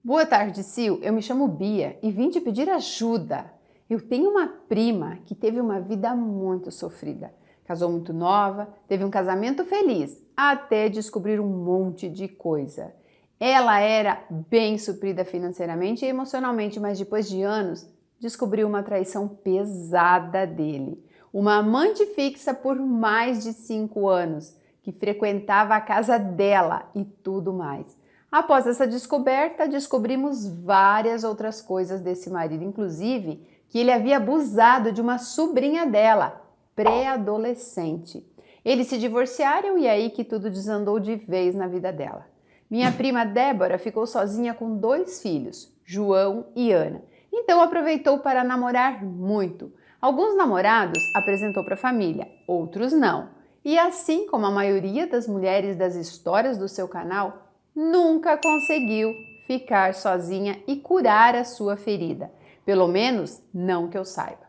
Boa tarde, Sil. Eu me chamo Bia e vim te pedir ajuda. Eu tenho uma prima que teve uma vida muito sofrida. Casou muito nova, teve um casamento feliz, até descobrir um monte de coisa. Ela era bem suprida financeiramente e emocionalmente, mas depois de anos, descobriu uma traição pesada dele. Uma amante fixa por mais de 5 anos, que frequentava a casa dela e tudo mais. Após essa descoberta, descobrimos várias outras coisas desse marido, inclusive que ele havia abusado de uma sobrinha dela, pré-adolescente. Eles se divorciaram e é aí que tudo desandou de vez na vida dela. Minha prima Débora ficou sozinha com 2 filhos, João e Ana. Então aproveitou para namorar muito. Alguns namorados apresentou para a família, outros não. E assim como a maioria das mulheres das histórias do seu canal, nunca conseguiu ficar sozinha e curar a sua ferida. Pelo menos, não que eu saiba.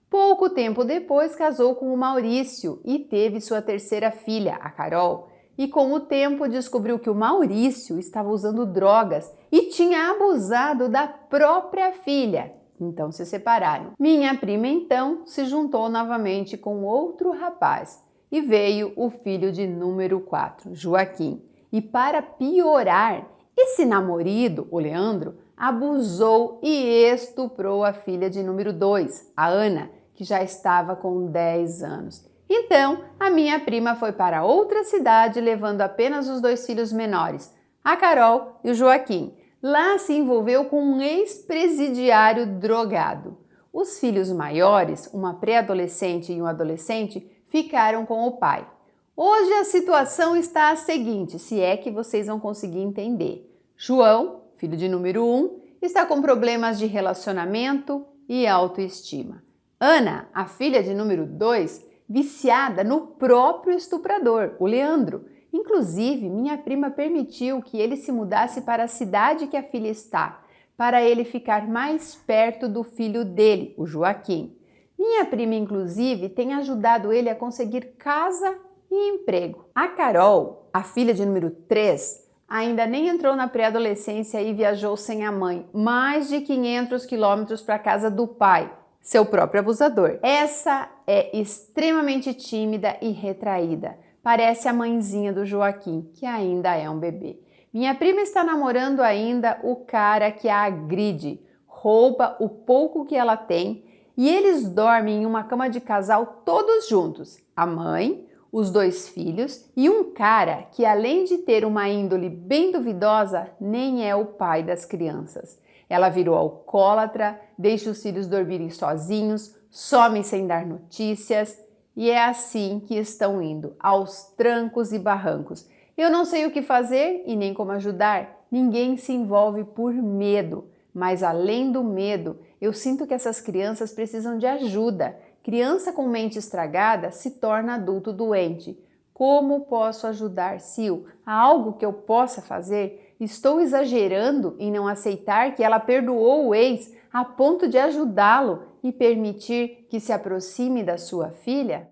Pouco tempo depois, casou com o Maurício e teve sua 3ª filha, a Carol. E com o tempo, descobriu que o Maurício estava usando drogas e tinha abusado da própria filha. Então se separaram. Minha prima, então, se juntou novamente com outro rapaz e veio o filho de número 4, Joaquim. E para piorar, esse namorado, o Leandro, abusou e estuprou a filha de número 2, a Ana, que já estava com 10 anos. Então, a minha prima foi para outra cidade, levando apenas os 2 filhos menores, a Carol e o Joaquim. Lá se envolveu com um ex-presidiário drogado. Os filhos maiores, uma pré-adolescente e um adolescente, ficaram com o pai. Hoje a situação está a seguinte, se é que vocês vão conseguir entender. João, filho de número 1, está com problemas de relacionamento e autoestima. Ana, a filha de número 2, viciada no próprio estuprador, o Leandro. Inclusive, minha prima permitiu que ele se mudasse para a cidade que a filha está, para ele ficar mais perto do filho dele, o Joaquim. Minha prima, inclusive, tem ajudado ele a conseguir casa e emprego. A Carol, a filha de número 3, ainda nem entrou na pré-adolescência e viajou sem a mãe, mais de 500 quilômetros para a casa do pai, seu próprio abusador. Essa é extremamente tímida e retraída. Parece a mãezinha do Joaquim, que ainda é um bebê. Minha prima está namorando ainda o cara que a agride, rouba o pouco que ela tem e eles dormem em uma cama de casal todos juntos, a mãe, os 2 filhos e um cara que, além de ter uma índole bem duvidosa, nem é o pai das crianças. Ela virou alcoólatra, deixa os filhos dormirem sozinhos, some sem dar notícias e é assim que estão indo, aos trancos e barrancos. Eu não sei o que fazer e nem como ajudar. Ninguém se envolve por medo, mas além do medo, eu sinto que essas crianças precisam de ajuda. Criança com mente estragada se torna adulto doente. Como posso ajudar, Sil? Há algo que eu possa fazer? Estou exagerando em não aceitar que ela perdoou o ex a ponto de ajudá-lo e permitir que se aproxime da sua filha?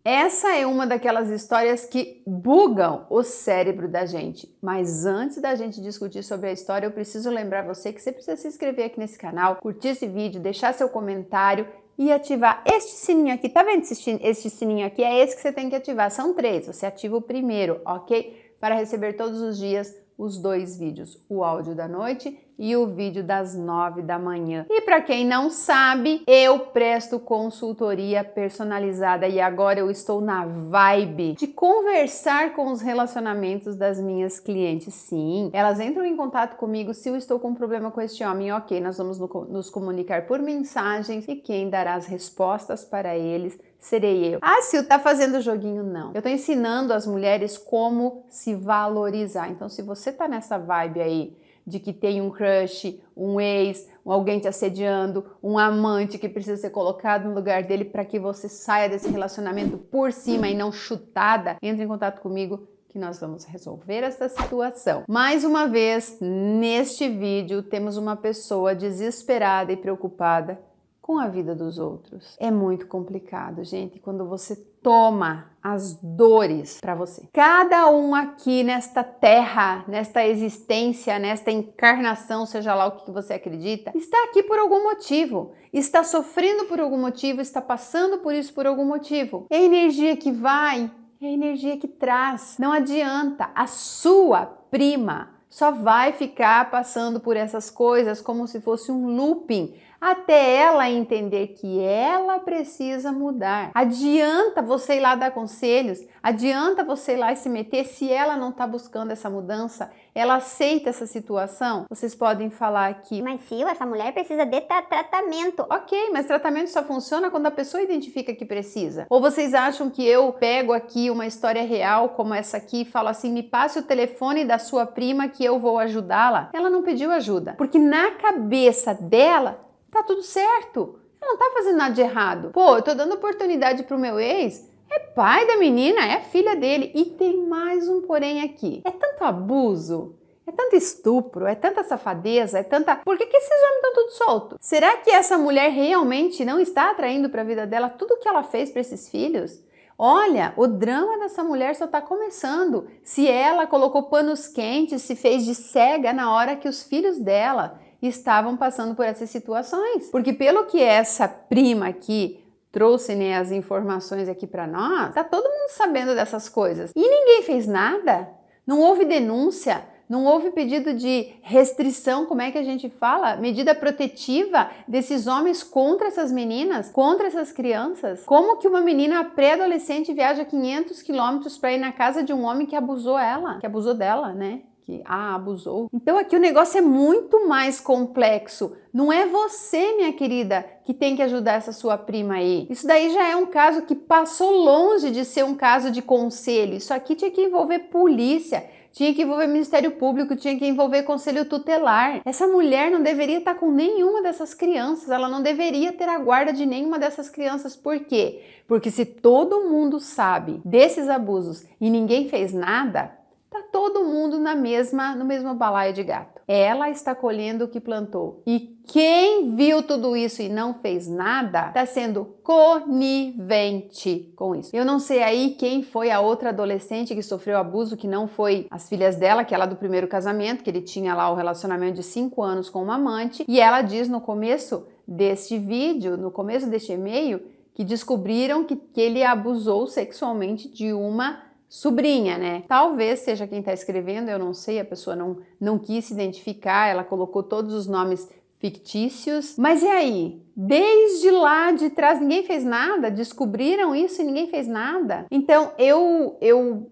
Essa é uma daquelas histórias que bugam o cérebro da gente. Mas antes da gente discutir sobre a história, eu preciso lembrar você que você precisa se inscrever aqui nesse canal, curtir esse vídeo, deixar seu comentário e ativar este sininho aqui. Tá vendo este sininho aqui? É esse que você tem que ativar. São 3, você ativa o primeiro, ok? Para receber todos os dias os 2 vídeos, o áudio da noite e o vídeo das 9 da manhã. E para quem não sabe, eu presto consultoria personalizada e agora eu estou na vibe de conversar com os relacionamentos das minhas clientes. Sim, elas entram em contato comigo se eu estou com um problema com este homem, ok, nós vamos nos comunicar por mensagens e quem dará as respostas para eles serei eu. Ah, Sil, tá fazendo joguinho? Não. Eu tô ensinando as mulheres como se valorizar. Então, se você tá nessa vibe aí de que tem um crush, um ex, alguém te assediando, um amante que precisa ser colocado no lugar dele para que você saia desse relacionamento por cima e não chutada, entre em contato comigo que nós vamos resolver essa situação. Mais uma vez, neste vídeo, temos uma pessoa desesperada e preocupada com a vida dos outros. É muito complicado, gente, quando você toma as dores para você. Cada um aqui nesta terra, nesta existência, nesta encarnação, seja lá o que você acredita, está aqui por algum motivo, está sofrendo por algum motivo, está passando por isso por algum motivo. É a energia que vai, é a energia que traz. Não adianta, a sua prima só vai ficar passando por essas coisas como se fosse um looping, até ela entender que ela precisa mudar. Adianta você ir lá dar conselhos, adianta você ir lá e se meter se ela não está buscando essa mudança, ela aceita essa situação? Vocês podem falar aqui, mas Sil, essa mulher precisa de tratamento. Ok, mas tratamento só funciona quando a pessoa identifica que precisa. Ou vocês acham que eu pego aqui uma história real como essa aqui e falo assim, me passe o telefone da sua prima que eu vou ajudá-la? Ela não pediu ajuda, porque na cabeça dela tá tudo certo. Ela não tá fazendo nada de errado. Pô, eu tô dando oportunidade pro meu ex, é pai da menina, é filha dele. E tem mais um porém aqui. É tanto abuso, é tanto estupro, é tanta safadeza, é tanta... Por que esses homens estão tudo soltos? Será que essa mulher realmente não está atraindo para a vida dela tudo o que ela fez para esses filhos? Olha, o drama dessa mulher só está começando. Se ela colocou panos quentes, se fez de cega na hora que os filhos dela estavam passando por essas situações. Porque pelo que essa prima aqui trouxe, né, as informações aqui para nós, tá todo mundo sabendo dessas coisas. E ninguém fez nada. Não houve denúncia, não houve pedido de restrição, como é que a gente fala? Medida protetiva desses homens contra essas meninas, contra essas crianças. Como que uma menina pré-adolescente viaja 500 quilômetros para ir na casa de um homem que abusou ela, que abusou dela, né? Que abusou. Então aqui o negócio é muito mais complexo. Não é você, minha querida, que tem que ajudar essa sua prima aí. Isso daí já é um caso que passou longe de ser um caso de conselho. Isso aqui tinha que envolver polícia, tinha que envolver Ministério Público, tinha que envolver Conselho Tutelar. Essa mulher não deveria estar com nenhuma dessas crianças, ela não deveria ter a guarda de nenhuma dessas crianças. Por quê? Porque se todo mundo sabe desses abusos e ninguém fez nada, tá todo mundo no mesmo balaio de gato. Ela está colhendo o que plantou. E quem viu tudo isso e não fez nada, está sendo conivente com isso. Eu não sei aí quem foi a outra adolescente que sofreu abuso, que não foi as filhas dela, que é lá do primeiro casamento, que ele tinha lá o relacionamento de 5 anos com uma amante. E ela diz no começo deste vídeo, no começo deste e-mail, que descobriram que ele abusou sexualmente de uma sobrinha, né? Talvez seja quem está escrevendo, eu não sei, a pessoa não quis se identificar, ela colocou todos os nomes fictícios. Mas e aí? Desde lá de trás ninguém fez nada? Descobriram isso e ninguém fez nada? Então eu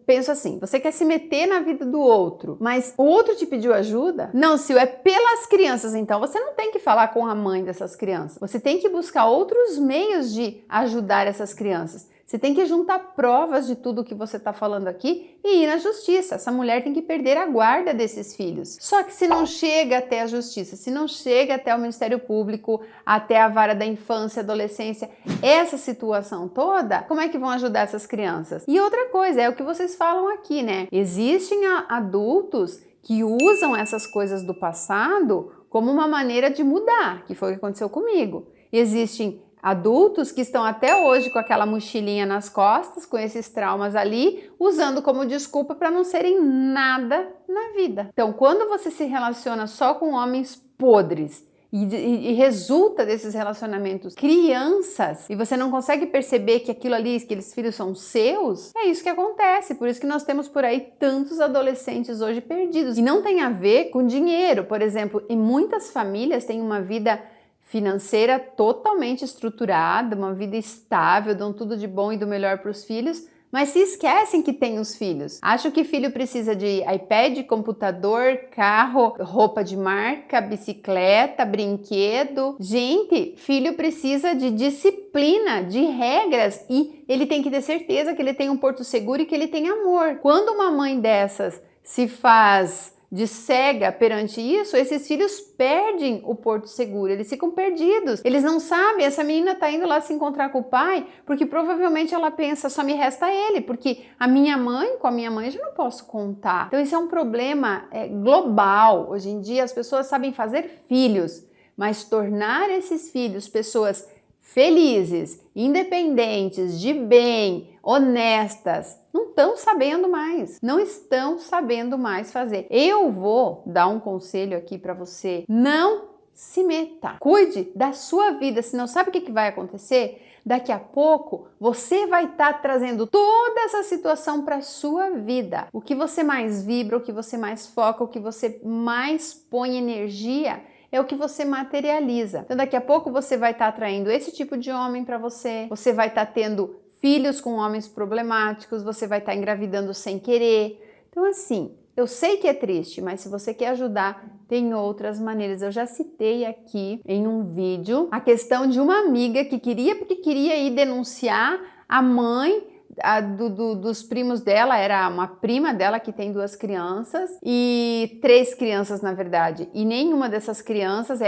penso assim, você quer se meter na vida do outro, mas o outro te pediu ajuda? Não, Sil, é pelas crianças, então você não tem que falar com a mãe dessas crianças. Você tem que buscar outros meios de ajudar essas crianças. Você tem que juntar provas de tudo que você está falando aqui e ir na justiça. Essa mulher tem que perder a guarda desses filhos. Só que se não chega até a justiça, se não chega até o Ministério Público, até a vara da infância e adolescência, essa situação toda, como é que vão ajudar essas crianças? E outra coisa, é o que vocês falam aqui, né? Existem adultos que usam essas coisas do passado como uma maneira de mudar, que foi o que aconteceu comigo. Existem adultos que estão até hoje com aquela mochilinha nas costas, com esses traumas ali, usando como desculpa para não serem nada na vida. Então, quando você se relaciona só com homens podres e resulta desses relacionamentos crianças e você não consegue perceber que aquilo ali, que aqueles filhos são seus, é isso que acontece. Por isso que nós temos por aí tantos adolescentes hoje perdidos. E não tem a ver com dinheiro, por exemplo, e muitas famílias têm uma vida financeira totalmente estruturada, uma vida estável, dão tudo de bom e do melhor para os filhos, mas se esquecem que tem os filhos. Acham que filho precisa de iPad, computador, carro, roupa de marca, bicicleta, brinquedo. Gente, filho precisa de disciplina, de regras e ele tem que ter certeza que ele tem um porto seguro e que ele tem amor. Quando uma mãe dessas se faz de cega perante isso, esses filhos perdem o porto seguro, eles ficam perdidos, eles não sabem, essa menina tá indo lá se encontrar com o pai, porque provavelmente ela pensa, só me resta ele, porque a minha mãe, com a minha mãe eu já não posso contar. Então isso é um problema global, hoje em dia as pessoas sabem fazer filhos, mas tornar esses filhos pessoas felizes, independentes, de bem, honestas, não estão sabendo mais, não estão sabendo mais fazer. Eu vou dar um conselho aqui para você: não se meta, cuide da sua vida, senão sabe o que vai acontecer? Daqui a pouco você vai estar trazendo toda essa situação para a sua vida. O que você mais vibra, o que você mais foca, o que você mais põe energia é o que você materializa. Então daqui a pouco você vai estar atraindo esse tipo de homem para você, você vai estar tendo filhos com homens problemáticos, você vai estar engravidando sem querer. Então assim, eu sei que é triste, mas se você quer ajudar, tem outras maneiras. Eu já citei aqui em um vídeo a questão de uma amiga que queria ir denunciar a mãe dos primos dela. Era uma prima dela que tem 2 crianças, e 3 crianças na verdade, e nenhuma dessas crianças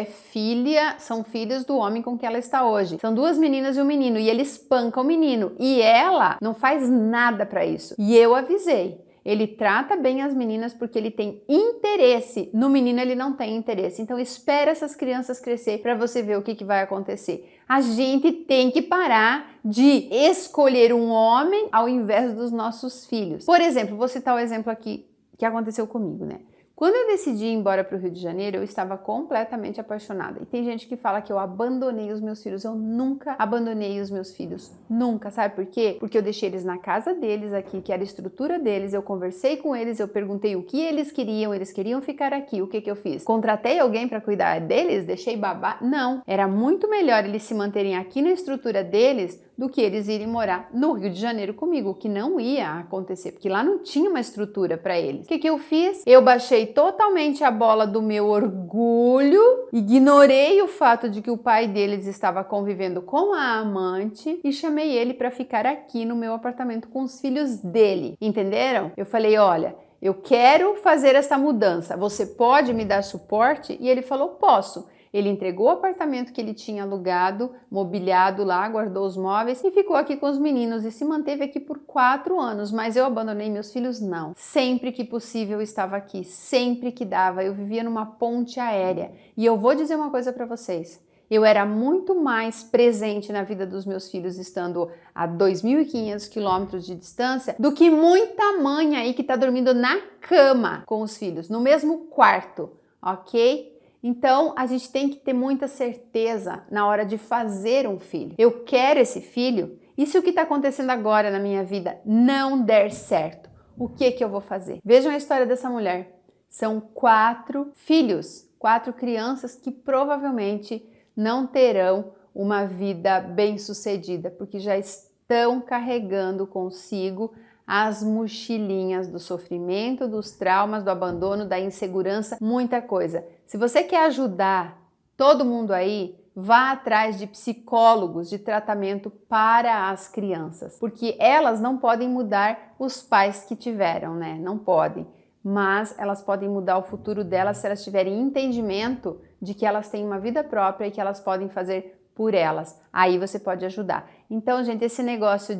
são filhos do homem com que ela está hoje. São 2 meninas e um menino, e ele espanca o menino, e ela não faz nada para isso. E eu avisei. Ele trata bem as meninas porque ele tem interesse. No menino ele não tem interesse. Então espera essas crianças crescer para você ver o que vai acontecer. A gente tem que parar de escolher um homem ao invés dos nossos filhos. Por exemplo, vou citar o exemplo aqui que aconteceu comigo, né? Quando eu decidi ir embora para o Rio de Janeiro, eu estava completamente apaixonada. E tem gente que fala que eu abandonei os meus filhos. Eu nunca abandonei os meus filhos. Nunca. Sabe por quê? Porque eu deixei eles na casa deles aqui, que era a estrutura deles. Eu conversei com eles, eu perguntei o que eles queriam ficar aqui. O que eu fiz? Contratei alguém para cuidar deles? Deixei babá? Não. Era muito melhor eles se manterem aqui na estrutura deles do que eles irem morar no Rio de Janeiro comigo, o que não ia acontecer, porque lá não tinha uma estrutura para eles. O que eu fiz? Eu baixei totalmente a bola do meu orgulho, ignorei o fato de que o pai deles estava convivendo com a amante e chamei ele para ficar aqui no meu apartamento com os filhos dele. Entenderam? Eu falei: olha, eu quero fazer essa mudança, você pode me dar suporte? E ele falou: posso. Ele entregou o apartamento que ele tinha alugado, mobiliado lá, guardou os móveis e ficou aqui com os meninos e se manteve aqui por 4 anos. Mas eu abandonei meus filhos? Não. Sempre que possível eu estava aqui, sempre que dava. Eu vivia numa ponte aérea. E eu vou dizer uma coisa para vocês. Eu era muito mais presente na vida dos meus filhos estando a 2.500 quilômetros de distância do que muita mãe aí que está dormindo na cama com os filhos, no mesmo quarto, ok? Então, a gente tem que ter muita certeza na hora de fazer um filho. Eu quero esse filho, e se o que está acontecendo agora na minha vida não der certo, o que eu vou fazer? Vejam a história dessa mulher. São 4 filhos, 4 crianças que provavelmente não terão uma vida bem-sucedida, porque já estão carregando consigo as mochilinhas do sofrimento, dos traumas, do abandono, da insegurança, muita coisa. Se você quer ajudar todo mundo aí, vá atrás de psicólogos de tratamento para as crianças, porque elas não podem mudar os pais que tiveram, né? Não podem. Mas elas podem mudar o futuro delas se elas tiverem entendimento de que elas têm uma vida própria e que elas podem fazer por elas. Aí você pode ajudar. Então, gente, esse negócio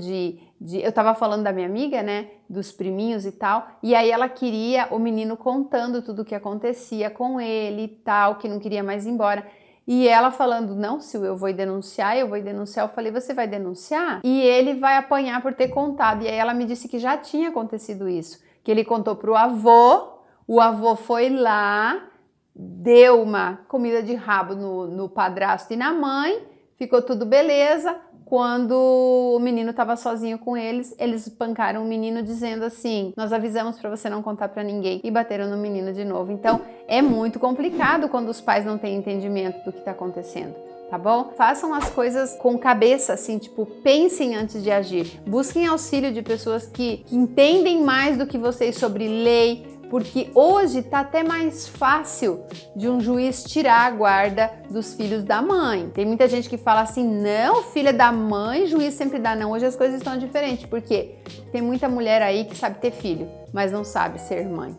eu tava falando da minha amiga, né, dos priminhos e tal, e aí ela queria o menino contando tudo o que acontecia com ele e tal, que não queria mais ir embora. E ela falando: não, Sil, eu vou denunciar. Eu falei: você vai denunciar? E ele vai apanhar por ter contado. E aí ela me disse que já tinha acontecido isso, que ele contou pro avô, o avô foi lá, deu uma comida de rabo no padrasto e na mãe, ficou tudo beleza. Quando o menino estava sozinho com eles espancaram o menino dizendo assim: nós avisamos para você não contar para ninguém, e bateram no menino de novo. Então é muito complicado quando os pais não têm entendimento do que está acontecendo. Tá bom? Façam as coisas com cabeça, assim, tipo, pensem antes de agir. Busquem auxílio de pessoas que entendem mais do que vocês sobre lei, porque hoje tá até mais fácil de um juiz tirar a guarda dos filhos da mãe. Tem muita gente que fala assim: não, filha da mãe, juiz sempre dá. Não, hoje as coisas estão diferentes, porque tem muita mulher aí que sabe ter filho, mas não sabe ser mãe.